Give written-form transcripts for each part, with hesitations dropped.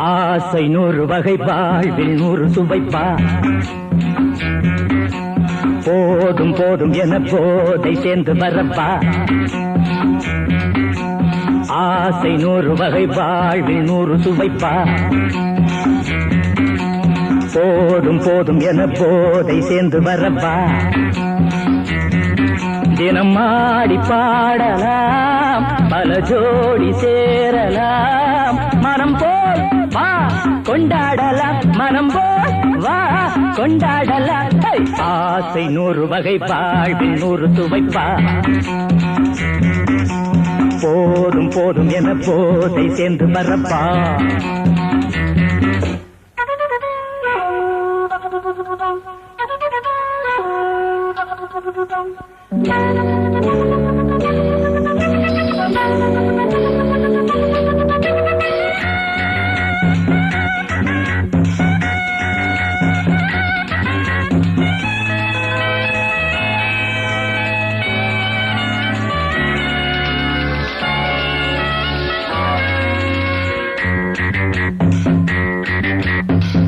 ஆசை 100 வகை வாழ்வில் 100 சுவைப்பா போதும் போதும் என போதை சேர்ந்து வரப்பா ஆசை 100 வகை வாழ்வில் 100 சுவைப்பா போதும் போதும் என போதை சேர்ந்து வரப்பா தினம் ஆடி பாடலாம் பல ஜோடி சேரலாம் மனம் போல் வா கொண்டாடலாம் மனம் போல் வா கொண்டாடலாம் ஆசை 100 வகை வாழ்வில் 100 சுவைப்பா போதும் போதும் என போதை சேர்ந்து வரப்பா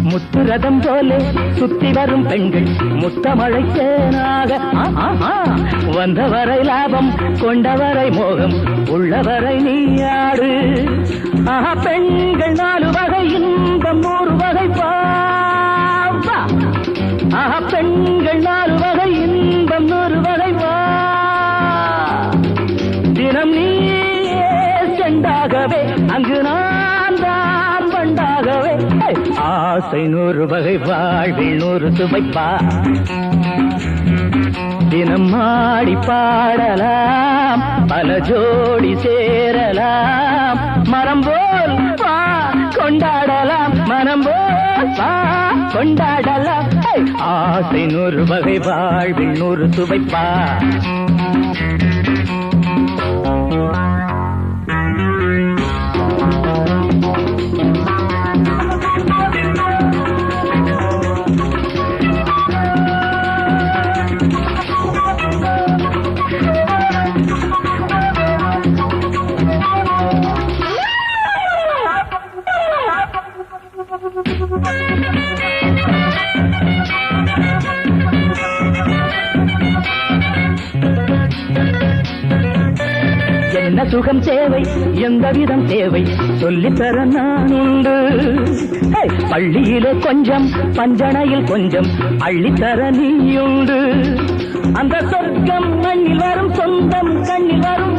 முத்துரதம் போலே சுத்தி வரும் பெண்கள் முத்தமழை தேனாக வந்தவரை லாபம் கொண்டவரை மோகம் உள்ளவரை நீயாடு பெண்கள் 4 வகை இன்பம் 100 வகை பாவா பெண்கள் 4 வகை இன்பம் 100 வகை வா தினம் நீயே செண்டாகவே அங்கு நான் தான் பண்டாகவே ஆசை 100 வகை வாழ்வில் 100 சுவைப்பா தினம் ஆடி பாடலாம் பல ஜோடி சேரலாம் மரம் போல் வா கொண்டாடலாம் மனம் போல் வா கொண்டாடலாம் ஆசை 100 வகை வாழ்வில் 100 சுவைப்பா என்ன சுகம் தேவை எந்த விதம் தேவை சொல்லித்தர நான் உண்டு பள்ளியிலே கொஞ்சம் பஞ்சனையில் கொஞ்சம் அள்ளித்தர நீயுண்டு அந்த சொர்க்கம் மண்ணில் வரும் சொந்தம் கண்ணில் வரும்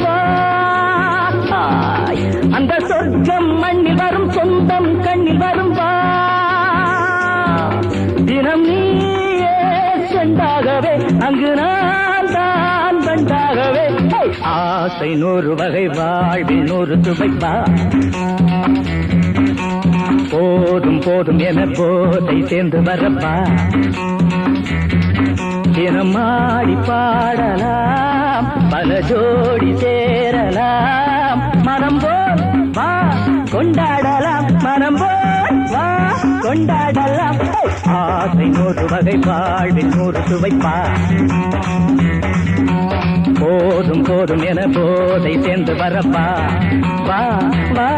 அந்த சொர்க்கம் மண்ணில் வரும் சொந்தம் கண்ணில் வரும் தினம் நீயே செண்டாகவே அங்கு நான் தான் பண்டாகவே ஆசை 100 வகை வாழ்வில் 100 சுவைப்பா போதும் போதும் என போதை சேர்ந்து வரப்பா தினம் ஆடி பாடலாம் பல ஜோடி சேரலாம் மனம் போல் வா கொண்டாடலாம் மனம் போல் வா கொண்டாடலாம் ஆசை 100 வகை வாழ்வில் 100 சுவைப்பா போதும் போதும் என போதை சேர்ந்து வரப்பா வா வா